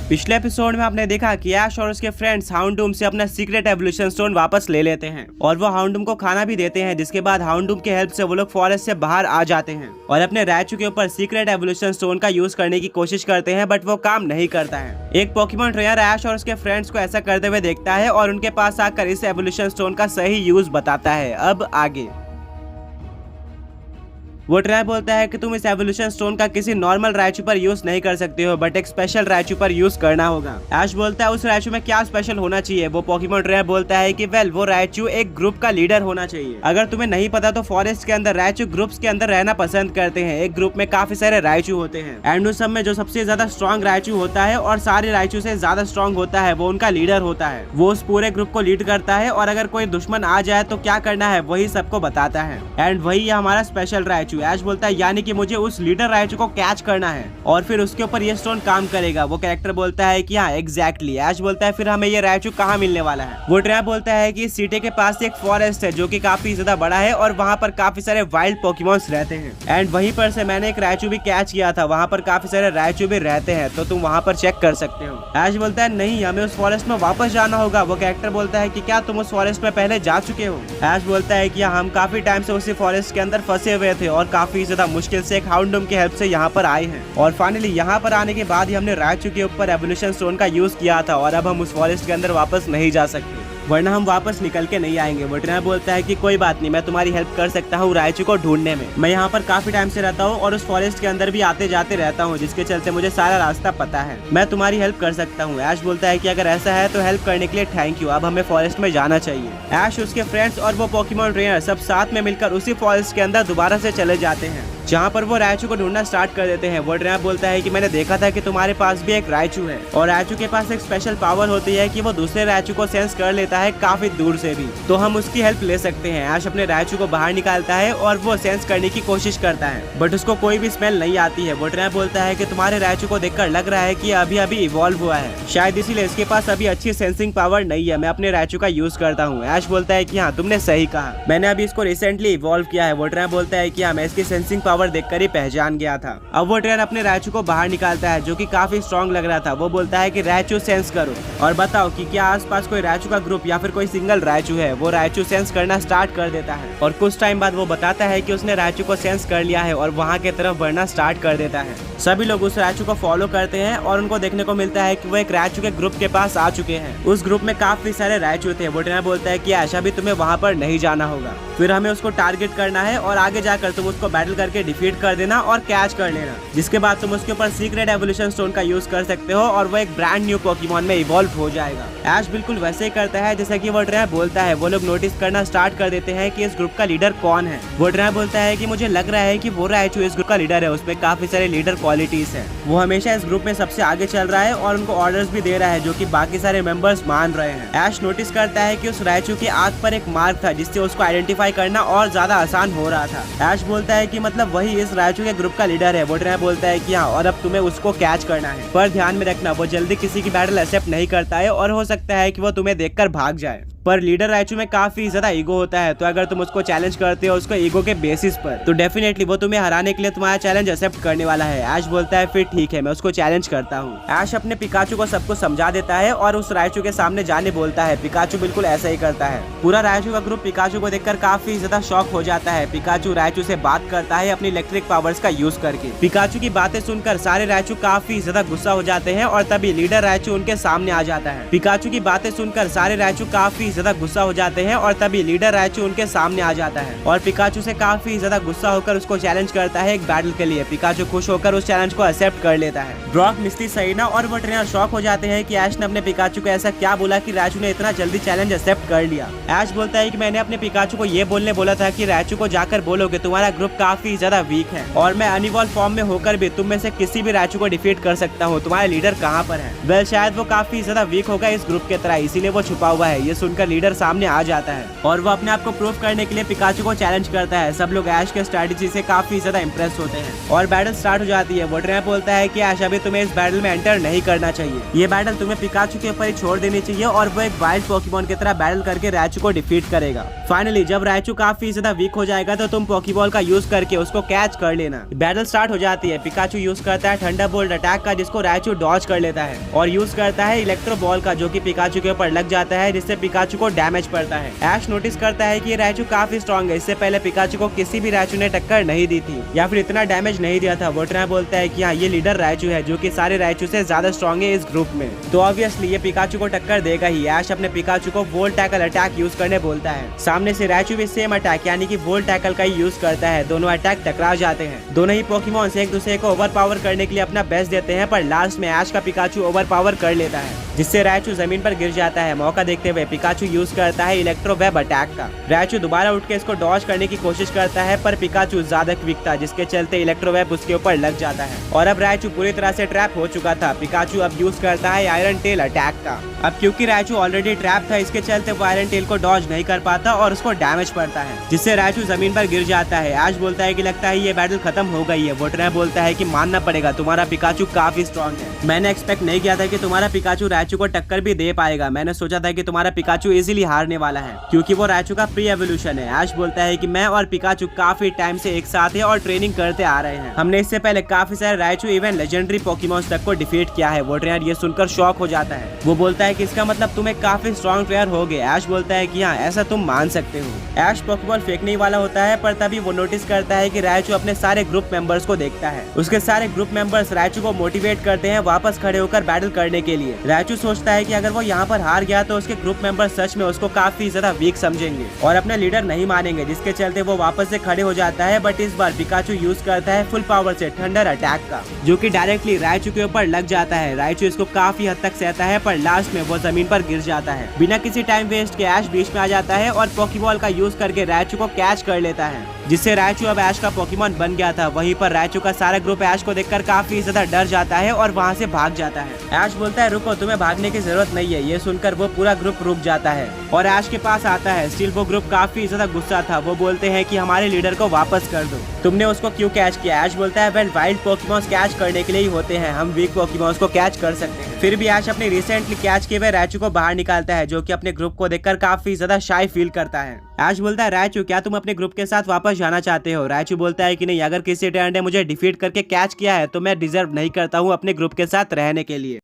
पिछले एपिसोड में आपने देखा कि ऐश और उसके फ्रेंड्स हाउंडूम से अपना सीक्रेट एवोल्यूशन स्टोन वापस ले लेते हैं और वो हाउंडूम को खाना भी देते हैं, जिसके बाद हाउंडूम की हेल्प से वो लोग फॉरेस्ट से बाहर आ जाते हैं और अपने रैचू के ऊपर सीक्रेट एवोल्यूशन स्टोन का यूज करने की कोशिश करते हैं, बट वो काम नहीं करता है। एक पोकेमॉन ट्रेनर ऐश और उसके फ्रेंड्स को ऐसा करते हुए देखता है और उनके पास आकर इस एवोल्यूशन स्टोन का सही यूज बताता है। अब आगे वो ट्रेनर बोलता है कि तुम इस एवोल्यूशन स्टोन का किसी नॉर्मल रैचू पर यूज नहीं कर सकते हो, बट एक स्पेशल रैचू पर यूज करना होगा। ऐश बोलता है उस रैचू में क्या स्पेशल होना चाहिए। वो पोकेमॉन ट्रेनर बोलता है कि वेल वो रैचू एक ग्रुप का लीडर होना चाहिए। अगर तुम्हें नहीं पता तो फॉरेस्ट के अंदर रैचू ग्रुप्स के अंदर रहना पसंद करते हैं। एक ग्रुप में काफी सारे रैचू होते हैं एंड उस सब में जो सबसे ज्यादा स्ट्रॉन्ग रैचू होता है और सारे रैचू से ज्यादा स्ट्रॉन्ग होता है वो उनका लीडर होता है। वो उस पूरे ग्रुप को लीड करता है और अगर कोई दुश्मन आ जाए तो क्या करना है वही सबको बताता है एंड वही हमारा स्पेशल रैचू। ऐश बोलता है कि मुझे उस लीडर रैचू को कैच करना है और फिर उसके ऊपर ये स्टोन काम करेगा। वो कैरेक्टर बोलता है कि हाँ एग्जैक्टली। ऐश बोलता है फिर हमें ये रैचू कहाँ मिलने वाला है। वो ट्रेनर बोलता है कि इस सिटी के पास एक फॉरेस्ट है जो कि काफी ज्यादा बड़ा है और वहाँ पर काफी सारे वाइल्ड पोकेमॉन्स रहते हैं एंड वहीं पर से मैंने एक रैचू भी कैच किया था। वहाँ पर काफी सारे रैचू भी रहते हैं तो तुम वहाँ पर चेक कर सकते हो। ऐश बोलता है नहीं हमें उस फॉरेस्ट में वापस जाना होगा। वो कैरेक्टर बोलता है कि क्या तुम उस फॉरेस्ट में पहले जा चुके हो। ऐश बोलता है कि हम काफी टाइम से उसी फॉरेस्ट के अंदर फंसे हुए थे और काफी ज्यादा मुश्किल से एक हाउंडूम की हेल्प से यहाँ पर आए हैं और फाइनली यहाँ पर आने के बाद ही हमने रैचू के ऊपर एवोल्यूशन स्टोन का यूज किया था और अब हम उस फॉरेस्ट के अंदर वापस नहीं जा सकते, वरना हम वापस निकल के नहीं आएंगे। वो ट्रेनर बोलता है कि कोई बात नहीं, मैं तुम्हारी हेल्प कर सकता हूँ रैचू को ढूंढने में। मैं यहाँ पर काफी टाइम से रहता हूँ और उस फॉरेस्ट के अंदर भी आते जाते रहता हूँ, जिसके चलते मुझे सारा रास्ता पता है। मैं तुम्हारी हेल्प कर सकता हूँ। ऐश बोलता है कि अगर ऐसा है तो हेल्प करने के लिए थैंक यू, अब हमें फॉरेस्ट में जाना चाहिए। ऐश, उसके फ्रेंड्स और वो पोकेमॉन ट्रेनर सब साथ में मिलकर उसी फॉरेस्ट के अंदर दोबारा से चले जाते हैं जहाँ पर वो रैचू को ढूंढना स्टार्ट कर देते हैं। वो ट्रेनर बोलता है कि मैंने देखा था कि तुम्हारे पास भी एक रैचू है और रैचू के पास एक स्पेशल पावर होती है कि वो दूसरे रैचू को सेंस कर लेता है काफी दूर से भी, तो हम उसकी हेल्प ले सकते हैं। ऐश अपने रैचू को बाहर निकालता है और वो सेंस करने की कोशिश करता है बट उसको कोई भी स्मेल नहीं आती है। वो ट्रेनर बोलता है कि तुम्हारे रैचू को देखकर लग रहा है कि अभी अभी इवॉल्व हुआ है, शायद इसीलिए इसके पास अभी अच्छी सेंसिंग पावर नहीं है। मैं अपने रैचू का यूज करता हूँ। ऐश बोलता है कि हाँ तुमने सही कहा, मैंने अभी इसको रिसेंटली इवॉल्व किया है। वो ट्रेनर बोलता है कि हाँ मैं इसकी सेंसिंग पावर देखकर ही जान गया था। अब वो ट्रेनर अपने रैचू को बाहर निकालता है जो कि काफी स्ट्रॉन्ग लग रहा था। वो बोलता है कि रैचू सेंस करो और बताओ कि क्या आसपास कोई रैचू का ग्रुप या फिर कोई सिंगल रैचू है। वो रैचू सेंस करना स्टार्ट कर देता है और कुछ टाइम बाद वो बताता है कि उसने रैचू को सेंस कर लिया है और वहाँ की तरफ बढ़ना स्टार्ट कर देता है। सभी लोग उस रैचू को फॉलो करते हैं और उनको देखने को मिलता है कि वो एक रैचू के ग्रुप के पास आ चुके हैं। उस ग्रुप में काफी सारे रैचू थे। वो ट्रेनर बोलता है कि ऐशा भी तुम्हें वहाँ पर नहीं जाना होगा, फिर हमें उसको टारगेट करना है और आगे जाकर तुम उसको बैटल करके डिफीट कर देना और कैच कर लेना, जिसके बाद तुम उसके ऊपर सीक्रेट एवोल्यूशन स्टोन का यूज कर सकते हो और वो एक ब्रांड न्यू पोकेमॉन में इवॉल्व हो जाएगा। ऐश बिल्कुल वैसे ही करता है जैसा कि वो ट्रेनर बोलता है। वो लोग नोटिस करना स्टार्ट कर देते हैं कि इस ग्रुप का लीडर कौन है। वो ट्रेनर बोलता है कि मुझे लग रहा है कि वो रैचू इस ग्रुप का लीडर है, उसमें काफी सारे लीडर क्वालिटीज है। वो हमेशा इस ग्रुप में सबसे आगे चल रहा है और उनको ऑर्डर्स भी दे रहा है जो कि बाकी सारे मेंबर्स मान रहे हैं। ऐश नोटिस करता है कि उस रैचू की आंख पर एक मार्क था जिससे उसको आइडेंटिफाई करना और ज्यादा आसान हो रहा था। ऐश बोलता है कि मतलब वही इस रैचू के ग्रुप का लीडर है। वो ट्रेनर बोलता है कि हाँ और अब तुम्हें उसको कैच करना है, पर ध्यान में रखना वो जल्दी किसी की बैटल एक्सेप्ट नहीं करता है और हो सकता है कि वो तुम्हें देखकर भाग जाए। पर लीडर रैचू में काफी ज्यादा ईगो होता है, तो अगर तुम उसको चैलेंज करते हो उसको ईगो के बेसिस पर, तो डेफिनेटली वो तुम्हें हराने के लिए तुम्हारा चैलेंज एक्सेप्ट करने वाला है। ऐश बोलता है फिर ठीक है मैं उसको चैलेंज करता हूँ। ऐश अपने पिकाचू को सब कुछ समझा देता है और उस रैचू के सामने जाने बोलता है। पिकाचू बिल्कुल ऐसा ही करता है। पूरा रैचू का ग्रुप पिकाचू को देखकर काफी ज्यादा शॉक हो जाता है। पिकाचू रैचू से बात करता है अपनी इलेक्ट्रिक पावर्स का यूज करके। पिकाचू की बातें सुनकर सारे रैचू काफी ज्यादा गुस्सा हो जाते हैं और तभी लीडर रैचू उनके सामने आ जाता है। पिकाचू की बातें सुनकर सारे रैचू काफी ज्यादा गुस्सा हो जाते हैं और तभी लीडर रैचू उनके सामने आ जाता है और पिकाचू से काफी ज्यादा गुस्सा होकर उसको चैलेंज करता है एक बैटल के लिए। पिकाचू खुश होकर उस चैलेंज को एक्सेप्ट कर लेता है। ब्रॉक, मिस्टी, सरीना और वो ट्रेनर शॉक हो जाते हैं कि ऐश ने अपने पिकाचू को ऐसा क्या बोला कि रैचू ने इतना जल्दी चैलेंज एक्सेप्ट कर लिया। ऐश बोलता है कि मैंने अपने पिकाचू को ये बोलने बोला था कि रैचू को जाकर बोलो कि तुम्हारा ग्रुप काफी ज्यादा वीक है और मैं अनिवॉल्व फॉर्म में होकर भी तुम में से किसी भी रैचू को डिफीट कर सकता हूँ। तुम्हारा लीडर कहाँ पर है? वेल शायद वो काफी ज्यादा वीक होगा इस ग्रुप के तरह, इसीलिए वो छुपा हुआ है। ये सुनकर लीडर सामने आ जाता है और वो अपने आप को प्रूव करने के लिए पिकाचू को चैलेंज करता है। सब लोग ऐश के स्ट्रेटेजी से काफी ज्यादा इंप्रेस होते हैं और बैटल स्टार्ट हो जाती है। वो ट्रैप बोलता है कि ऐश अभी तुम्हें इस बैटल में एंटर नहीं करना चाहिए, ये बैटल तुम्हें पिकाचू के ऊपर ही छोड़ देनी चाहिए और वो एक वाइल्ड पोकेमॉन की तरह बैटल करके रायचू को डिफीट करेगा। फाइनली जब रायचू काफी ज्यादा वीक हो जाएगा तो तुम पोकेबॉल का यूज करके उसको कैच कर लेना। बैटल स्टार्ट हो जाती है। पिकाचू यूज करता है थंडरबोल्ट अटैक का, जिसको रायचू डॉज कर लेता है और यूज करता है इलेक्ट्रो बॉल का, जो कि पिकाचू के ऊपर लग जाता है, जिससे पिकाचू को डैमेज पड़ता है। ऐश नोटिस करता है कि रायचू काफी स्ट्रॉन्ग है, इससे पहले पिकाचू को किसी भी रायचू ने टक्कर नहीं दी थी या फिर इतना डैमेज नहीं दिया था। वोटरा बोलता है कि हाँ, ये लीडर रायचू है जो कि सारे रायचू से ज्यादा स्ट्रॉन्ग है इस ग्रुप में, तो ऑब्वियसली ये पिकाचू को टक्कर देगा ही। ऐश अपने पिकाचू को वोल्ट टैकल अटैक यूज करने बोलता है। सामने से रायचू भी सेम अटैक यानी कि वोल्ट टैकल का ही यूज करता है। दोनों अटैक टकरा जाते हैं। दोनों ही पोकेमॉन्स एक दूसरे को ओवर पावर करने के लिए अपना बेस्ट देते हैं, पर लास्ट में ऐश का पिकाचू ओवर पावर कर लेता है, जिससे रायचू जमीन पर गिर जाता है। मौका देखते हुए पिकाचू यूज करता है इलेक्ट्रो वेब अटैक का। रायचू दोबारा उठ के इसको डॉज करने की कोशिश करता है, पर पिकाचू ज्यादा क्विक था, जिसके चलते इलेक्ट्रो वेब उसके ऊपर लग जाता है और अब रायचू पूरी तरह से ट्रैप हो चुका था। पिकाचू अब यूज करता है आयरन टेल अटैक का। अब क्योंकि रायचू ऑलरेडी ट्रैप था, इसके चलते वो आयरन टेल को डॉज नहीं कर पाता और उसको डैमेज पड़ता है, जिससे रायचू जमीन पर गिर जाता है। ऐश बोलता है कि लगता है ये बैटल खत्म हो गई है। वोटरा बोलता है कि मानना पड़ेगा, तुम्हारा पिकाचू काफी स्ट्रॉन्ग है। मैंने एक्सपेक्ट नहीं किया था कि तुम्हारा पिकाचू रायचू को टक्कर भी दे पाएगा। मैंने सोचा था कि तुम्हारा पिकाचू इजीली हारने वाला है क्योंकि वो रायचू का प्री एवोल्यूशन है। ऐश बोलता है कि मैं और पिकाचू काफी टाइम से एक साथ है और ट्रेनिंग करते आ रहे हैं। हमने इससे पहले काफी सारे रायचू इवन लेजेंडरी पोकेमॉन्स तक को डिफीट किया है। वोटरा ये सुनकर शॉक हो जाता है। वो बोलता है कि इसका मतलब तुम एक काफी स्ट्रॉन्ग प्लेयर हो गए। ऐश बोलता है कि हाँ, ऐसा तुम मान सकते हो। ऐश पोकेबॉल फेंकने ही वाला होता है, पर तभी वो नोटिस करता है कि रायचू अपने सारे ग्रुप मेंबर्स को देखता है। उसके सारे ग्रुप मेंबर्स रायचू को मोटिवेट करते हैं वापस खड़े होकर बैटल करने के लिए। रायचू सोचता है कि अगर वो यहाँ पर हार गया तो उसके ग्रुप मेंबर सच में उसको काफी ज्यादा वीक समझेंगे और अपने लीडर नहीं मानेंगे, जिसके चलते वो वापस से खड़े हो जाता है। बट इस बार पिकाचू यूज करता है फुल पावर से थंडर अटैक का, जो कि डायरेक्टली रायचू के ऊपर लग जाता है। रायचू इसको काफी हद तक सहता है, पर लास्ट में वो जमीन पर गिर जाता है। बिना किसी टाइम वेस्ट के ऐश बीच में आ जाता है और पोकेबॉल का यूज करके रायचू को कैच कर लेता है, जिससे रायचू अब ऐश का पोकेमॉन बन गया था। वहीं पर रायचू का सारा ग्रुप ऐश को देखकर काफी ज्यादा डर जाता है और वहाँ से भाग जाता है। ऐश बोलता है रुको, तुम्हें भागने की जरूरत नहीं है। ये सुनकर वो पूरा ग्रुप रुक जाता है और ऐश के पास आता है। स्टिल वो ग्रुप काफी ज्यादा गुस्सा था। वो बोलते हैं कि हमारे लीडर को वापस कर दो, तुमने उसको क्यों कैच किया। ऐश बोलता है वेल, वाइल्ड पोकेमॉन्स कैच करने के लिए ही होते हैं, हम वीक पोकेमॉन्स को कैच कर सकते हैं। फिर भी ऐश अपने रिसेंटली कैच किए हुए रायचू को बाहर निकालता है, जो कि अपने ग्रुप को देखकर काफी ज्यादा शाय फील करता है। ऐश बोलता है रायचू, क्या तुम अपने ग्रुप के साथ वापस जाना चाहते हो। रायचू बोलता है कि नहीं, अगर किसी ट्रेंड ने मुझे डिफीट करके कैच किया है तो मैं डिजर्व नहीं करता हूँ अपने ग्रुप के साथ रहने के लिए।